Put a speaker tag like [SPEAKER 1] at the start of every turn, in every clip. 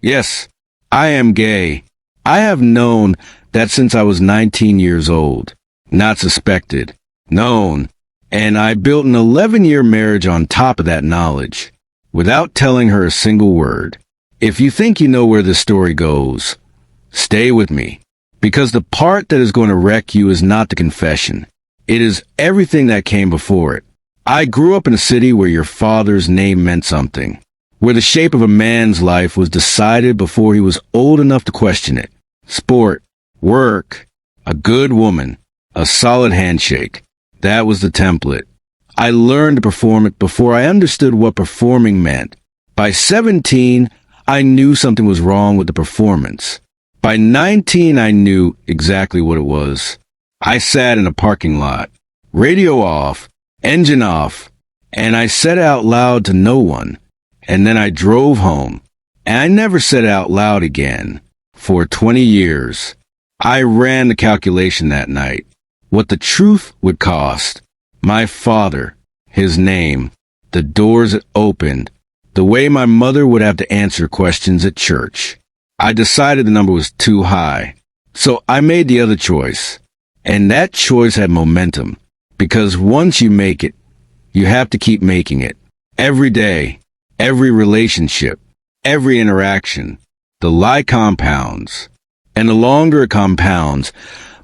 [SPEAKER 1] Yes, I am gay. I have known that since I was 19 years old. Not suspected. Known. And I built an 11-year marriage on top of that knowledge, without telling her a single word. If you think you know where this story goes, stay with me. Because the part that is going to wreck you is not the confession. It is everything that came before it. I grew up in a city where your father's name meant something, where the shape of a man's life was decided before he was old enough to question it. Sport, work, a good woman, a solid handshake. That was the template. I learned to perform it before I understood what performing meant. By 17, I knew something was wrong with the performance. By 19, I knew exactly what it was. I sat in a parking lot, radio off, engine off, and I said it out loud to no one. And then I drove home, and I never said it out loud again. For 20 years, I ran the calculation that night. What the truth would cost. My father, his name, the doors it opened, the way my mother would have to answer questions at church. I decided the number was too high, so I made the other choice. And that choice had momentum, because once you make it, you have to keep making it. Every day, every relationship, every interaction. The lie compounds, and the longer it compounds,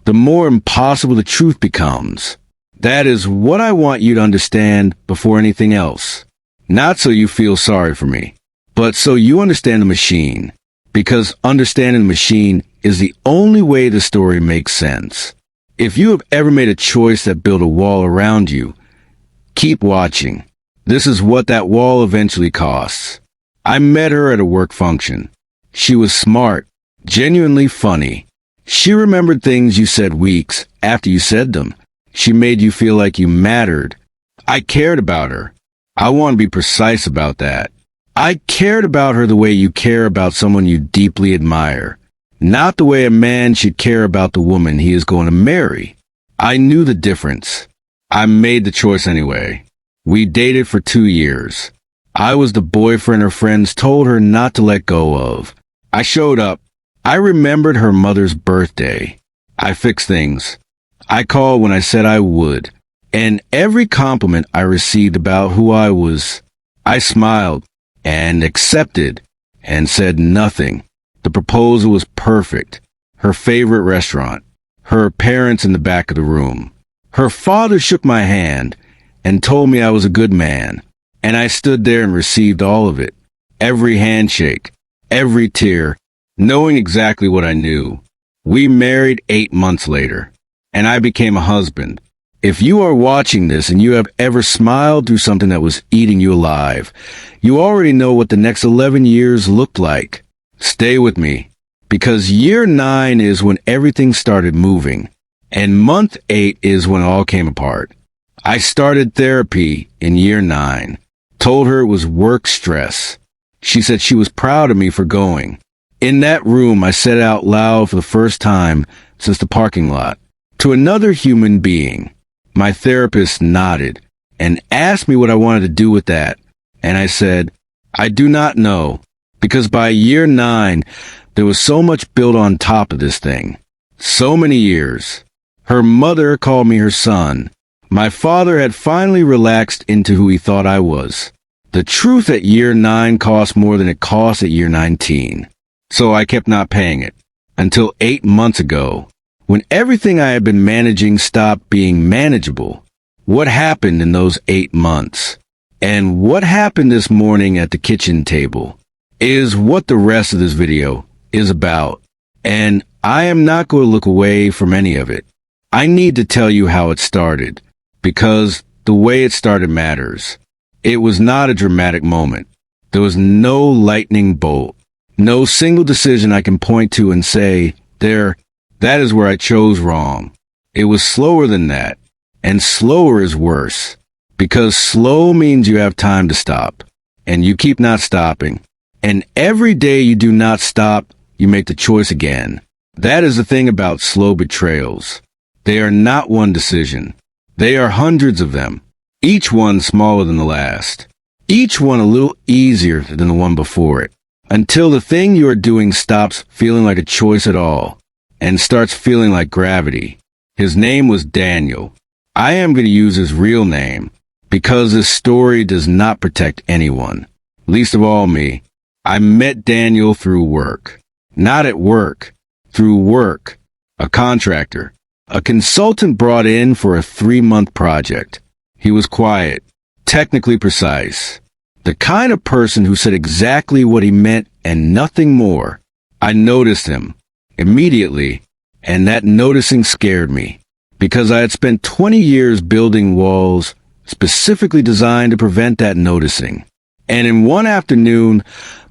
[SPEAKER 1] the more impossible the truth becomes. That is what I want you to understand before anything else. Not so you feel sorry for me, but so you understand the machine. Because understanding the machine is the only way the story makes sense. If you have ever made a choice that built a wall around you, keep watching. This is what that wall eventually costs. I met her at a work function. She was smart, genuinely funny. She remembered things you said weeks after you said them. She made you feel like you mattered. I cared about her. I want to be precise about that. I cared about her the way you care about someone you deeply admire, not the way a man should care about the woman he is going to marry. I knew the difference. I made the choice anyway. We dated for 2 years. I was the boyfriend her friends told her not to let go of. I showed up. I remembered her mother's birthday. I fixed things. I called when I said I would. And every compliment I received about who I was, I smiled and accepted and said nothing. The proposal was perfect. Her favorite restaurant. Her parents in the back of the room. Her father shook my hand and told me I was a good man. And I stood there and received all of it. Every handshake. Every tear. Knowing exactly what I knew. We married 8 months later. And I became a husband. If you are watching this and you have ever smiled through something that was eating you alive, you already know what the next 11 years looked like. Stay with me, because year 9 is when everything started moving, and month 8 is when it all came apart. I started therapy in year 9, told her it was work stress. She said she was proud of me for going. In that room, I said it out loud for the first time since the parking lot, to another human being. My therapist nodded and asked me what I wanted to do with that. And I said, I do not know, because by year 9, there was so much built on top of this thing. So many years. Her mother called me her son. My father had finally relaxed into who he thought I was. The truth at year 9 cost more than it cost at year 19. So I kept not paying it. Until 8 months ago, when everything I had been managing stopped being manageable. What happened in those 8 months? And what happened this morning at the kitchen table is what the rest of this video is about. And I am not going to look away from any of it. I need to tell you how it started, because the way it started matters. It was not a dramatic moment. There was no lightning bolt, no single decision I can point to and say, that is where I chose wrong. It was slower than that, and slower is worse, because slow means you have time to stop, and you keep not stopping. And every day you do not stop, you make the choice again. That is the thing about slow betrayals. They are not one decision. They are hundreds of them, each one smaller than the last, each one a little easier than the one before it. until the thing you are doing stops feeling like a choice at all and starts feeling like gravity. His name was Daniel. I am going to use his real name because this story does not protect anyone, least of all me. I met Daniel through work. Not at work, through work. A contractor. A consultant brought in for a 3-month project. He was quiet, technically precise. The kind of person who said exactly what he meant and nothing more. I noticed him immediately, and that noticing scared me because I had spent 20 years building walls specifically designed to prevent that noticing. And in one afternoon,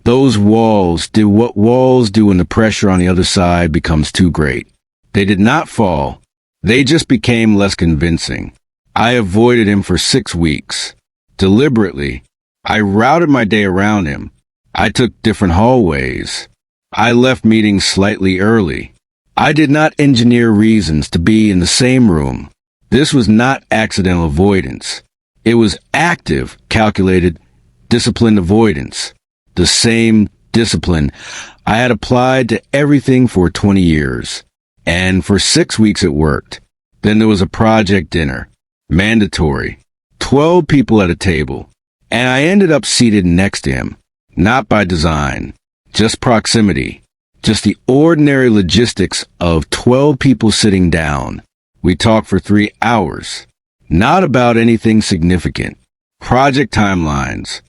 [SPEAKER 1] those walls did what walls do when the pressure on the other side becomes too great. They did not fall. They just became less convincing. I avoided him for 6 weeks. Deliberately, I routed my day around him. I took different hallways. I left meetings slightly early. I did not engineer reasons to be in the same room. This was not accidental avoidance. It was active, calculated, disciplined avoidance. The same discipline I had applied to everything for 20 years. And for 6 weeks it worked. Then there was a project dinner. Mandatory. 12 people at a table. And I ended up seated next to him. Not by design. Just proximity. Just the ordinary logistics of 12 people sitting down. We talked for 3 hours. Not about anything significant. Project timelines.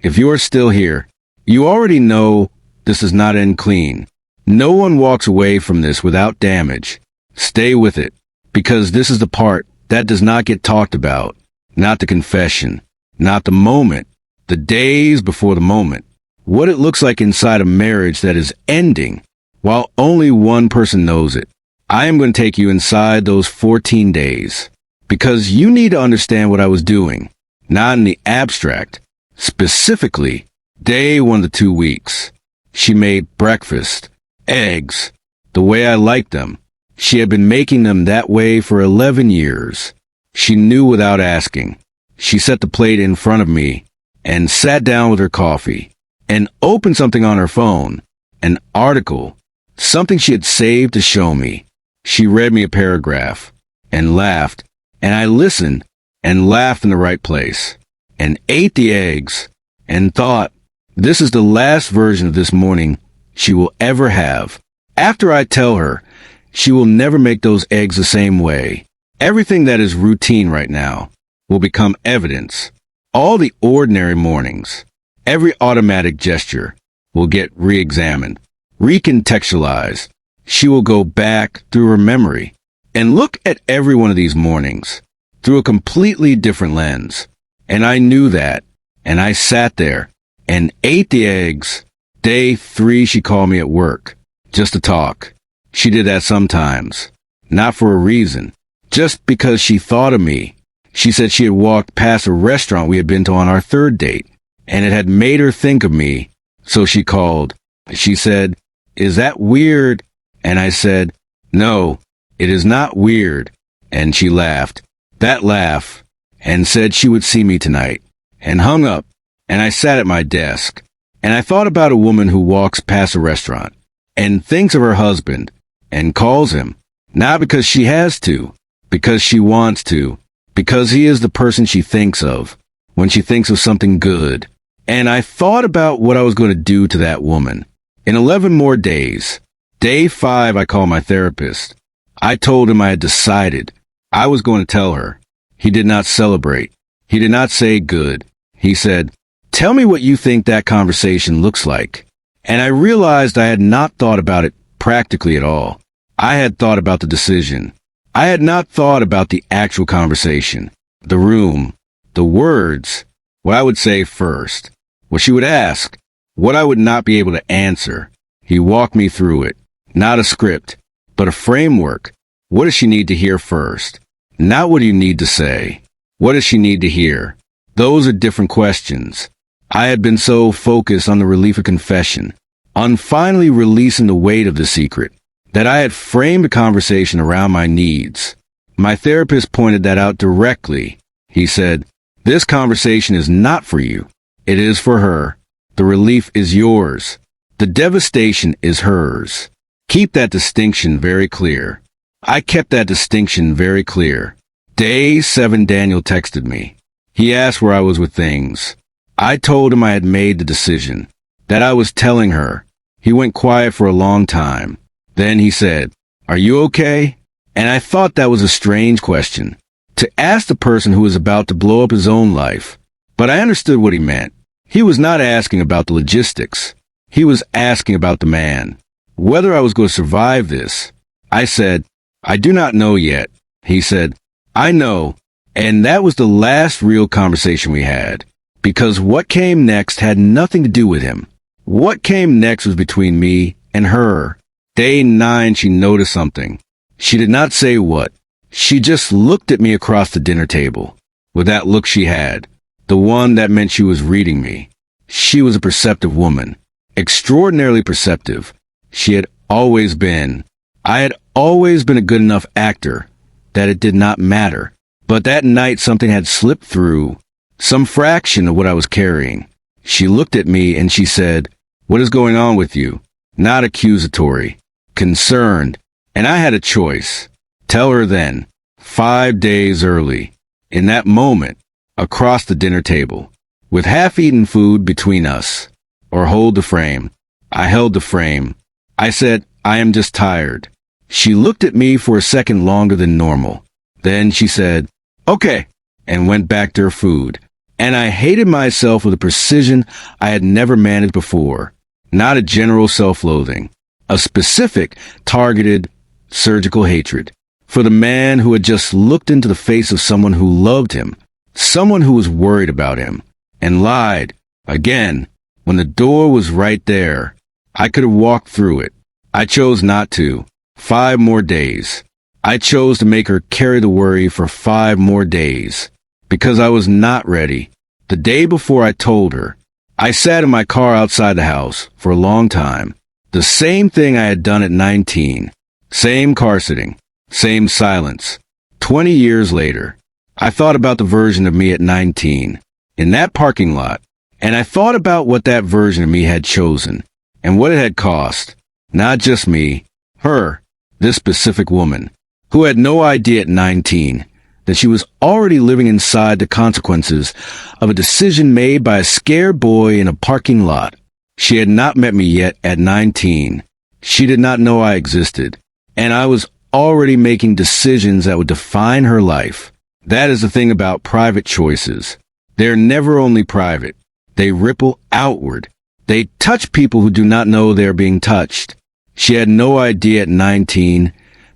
[SPEAKER 1] If you are still here, you already know this does not end clean. No one walks away from this without damage. Stay with it, because this is the part that does not get talked about. Not the confession, not the moment, the days before the moment. What it looks like inside a marriage that is ending, while only one person knows it. I am going to take you inside those 14 days, because you need to understand what I was doing, not in the abstract. Specifically, day 1 to 2 weeks. She made breakfast, eggs, the way I liked them. She had been making them that way for 11 years. She knew without asking. She set the plate in front of me and sat down with her coffee and opened something on her phone, an article, something she had saved to show me. She read me a paragraph and laughed, and I listened and laughed in the right place and ate the eggs and thought, this is the last version of this morning she will ever have. After I tell her, she will never make those eggs the same way. Everything that is routine right now will become evidence. All the ordinary mornings, every automatic gesture will get re-examined, recontextualized. She will go back through her memory and look at every one of these mornings through a completely different lens. And I knew that, and I sat there and ate the eggs. Day 3, she called me at work, just to talk. She did that sometimes, not for a reason, just because she thought of me. She said she had walked past a restaurant we had been to on our 3rd date, and it had made her think of me, so she called. She said, "Is that weird?" And I said, "No, it is not weird." And she laughed, that laugh, and said she would see me tonight, and hung up. And I sat at my desk, and I thought about a woman who walks past a restaurant and thinks of her husband and calls him, not because she has to, because she wants to, because he is the person she thinks of when she thinks of something good. And I thought about what I was going to do to that woman. In 11 more days, day 5, I called my therapist. I told him I had decided I was going to tell her. He did not celebrate. He did not say good. He said, "Tell me what you think that conversation looks like." And I realized I had not thought about it practically at all. I had thought about the decision. I had not thought about the actual conversation, the room, the words, what I would say first, what she would ask, what I would not be able to answer. He walked me through it. Not a script, but a framework. What does she need to hear first? Not what do you need to say. What does she need to hear? Those are different questions. I had been so focused on the relief of confession, on finally releasing the weight of the secret, that I had framed the conversation around my needs. My therapist pointed that out directly. He said, "This conversation is not for you. It is for her. The relief is yours. The devastation is hers. Keep that distinction very clear. I kept that distinction very clear. Day 7, Daniel texted me. He asked where I was with things. I told him I had made the decision, that I was telling her. He went quiet for a long time. Then he said, "Are you okay?" And I thought that was a strange question, to ask the person who was about to blow up his own life. But I understood what he meant. He was not asking about the logistics. He was asking about the man. Whether I was going to survive this. I said, "I do not know yet." He said, "I know." And that was the last real conversation we had. Because what came next had nothing to do with him. What came next was between me and her. Day 9, she noticed something. She did not say what. She just looked at me across the dinner table. With that look she had. The one that meant she was reading me. She was a perceptive woman. Extraordinarily perceptive. She had always been. I had always been a good enough actor that it did not matter. But that night something had slipped through. Some fraction of what I was carrying. She looked at me and she said, "What is going on with you?" Not accusatory. Concerned. And I had a choice. Tell her then. 5 days early. In that moment. Across the dinner table. With half-eaten food between us. Or hold the frame. I held the frame. I said, "I am just tired." She looked at me for a second longer than normal. Then she said, "Okay," and went back to her food. And I hated myself with a precision I had never managed before. Not a general self-loathing. A specific, targeted, surgical hatred. For the man who had just looked into the face of someone who loved him. Someone who was worried about him. And lied. Again. When the door was right there. I could have walked through it. I chose not to. 5 more days. I chose to make her carry the worry for 5 more days. Because I was not ready. The day before I told her, I sat in my car outside the house for a long time. The same thing I had done at 19. Same car sitting. Same silence. 20 years later, I thought about the version of me at 19. In that parking lot. And I thought about what that version of me had chosen. And what it had cost. Not just me. Her. This specific woman. Who had no idea at 19 that she was already living inside the consequences of a decision made by a scared boy in a parking lot. She had not met me yet at 19. She did not know I existed. And I was already making decisions that would define her life. That is the thing about private choices. They're never only private. They ripple outward. They touch people who do not know they're being touched. She had no idea at 19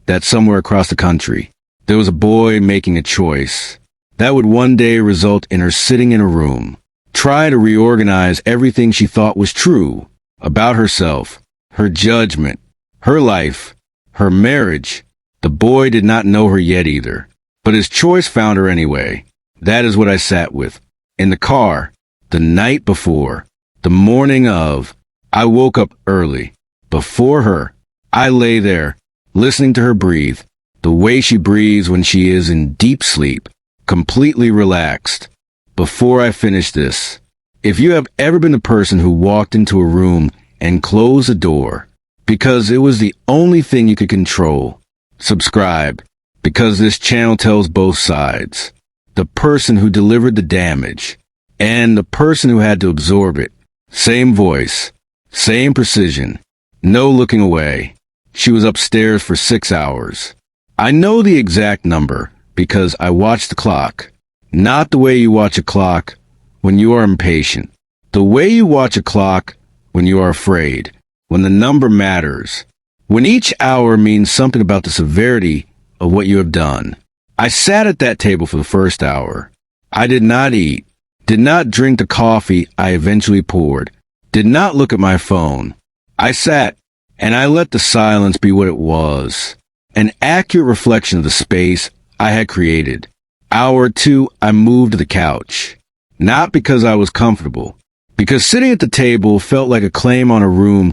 [SPEAKER 1] that somewhere across the country, there was a boy making a choice that would one day result in her sitting in a room, trying to reorganize everything she thought was true about herself, her judgment, her life, her marriage. The boy did not know her yet either, but his choice found her anyway. That is what I sat with. In the car, the night before, the morning of, I woke up early. Before her, I lay there, listening to her breathe, the way she breathes when she is in deep sleep, completely relaxed. Before I finish this, if you have ever been the person who walked into a room and closed the door, because it was the only thing you could control, subscribe, because this channel tells both sides. The person who delivered the damage, and the person who had to absorb it. Same voice, same precision, no looking away. She was upstairs for 6 hours. I know the exact number because I watched the clock. Not the way you watch a clock when you are impatient. The way you watch a clock when you are afraid. When the number matters. When each hour means something about the severity of what you have done. I sat at that table for the first hour. I did not eat. Did not drink the coffee I eventually poured. Did not look at my phone. I sat, and I let the silence be what it was. An accurate reflection of the space I had created. Hour 2, I moved to the couch. Not because I was comfortable. Because sitting at the table felt like a claim on a room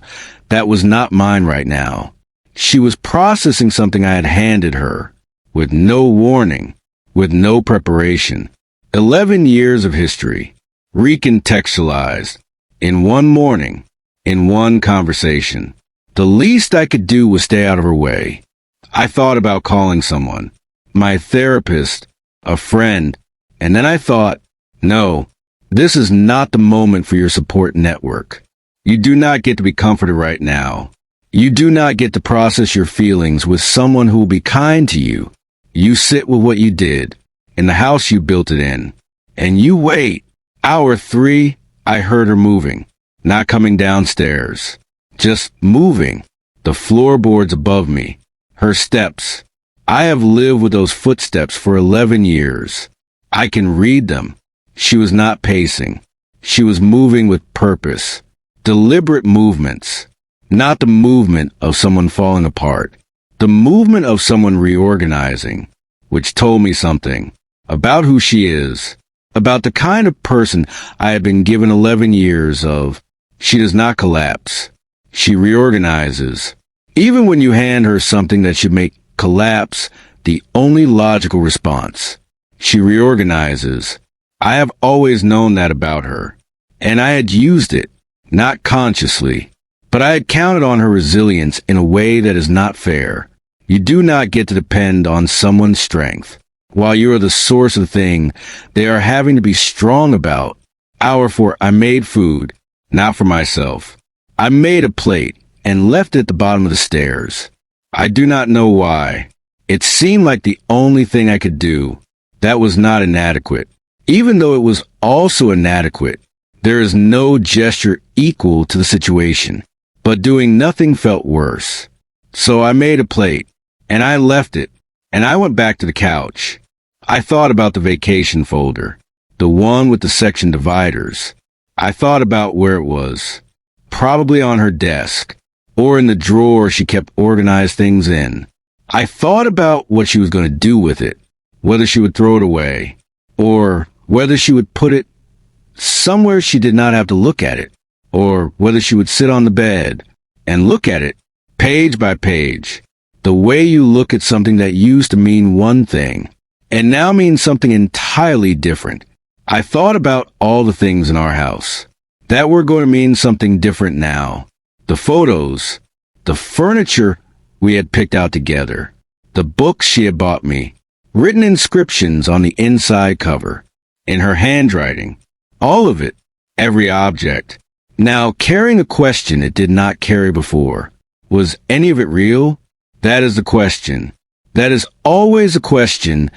[SPEAKER 1] that was not mine right now. She was processing something I had handed her. With no warning. With no preparation. 11 years of history. Recontextualized. In one morning. in one conversation. The least I could do was stay out of her way. I thought about calling someone, my therapist, a friend, and then I thought, no, this is not the moment for your support network. You do not get to be comforted right now. You do not get to process your feelings with someone who will be kind to you. You sit with what you did, in the house you built it in, and you wait. Hour 3, I heard her moving, not coming downstairs, just moving. The floorboards above me, her steps. I have lived with those footsteps for 11 years. I can read them. She was not pacing. She was moving with purpose. Deliberate movements. Not the movement of someone falling apart. The movement of someone reorganizing, which told me something about who she is, about the kind of person I have been given 11 years of. She does not collapse. She reorganizes. Even when you hand her something that should make collapse the only logical response, she reorganizes. I have always known that about her, and I had used it, not consciously, but I had counted on her resilience in a way that is not fair. You do not get to depend on someone's strength, while you are the source of the thing they are having to be strong about. Hour 4, I made food, not for myself. I made a plate and left it at the bottom of the stairs. I do not know why. It seemed like the only thing I could do. That was not inadequate. Even though it was also inadequate, there is no gesture equal to the situation. But doing nothing felt worse. So I made a plate, and I left it, and I went back to the couch. I thought about the vacation folder, the one with the section dividers. I thought about where it was. Probably on her desk, or in the drawer she kept organized things in. I thought about what she was going to do with it, whether she would throw it away, or whether she would put it somewhere she did not have to look at it, or whether she would sit on the bed and look at it, page by page, the way you look at something that used to mean one thing, and now means something entirely different. I thought about all the things in our house that were going to mean something different now. The photos, the furniture we had picked out together, the books she had bought me, written inscriptions on the inside cover, in her handwriting, all of it, every object. Now, carrying a question it did not carry before. Was any of it real? That is the question. That is always a question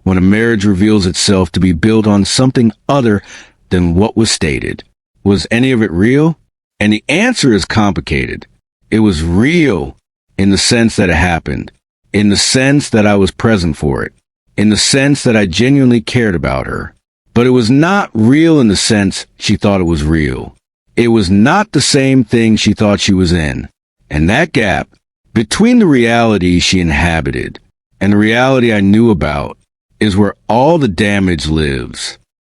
[SPEAKER 1] when a marriage reveals itself to be built on something other than what was stated. Was any of it real? And the answer is complicated. It was real in the sense that it happened, in the sense that I was present for it, in the sense that I genuinely cared about her. But it was not real in the sense she thought it was real. It was not the same thing she thought she was in. And that gap between the reality she inhabited and the reality I knew about is where all the damage lives.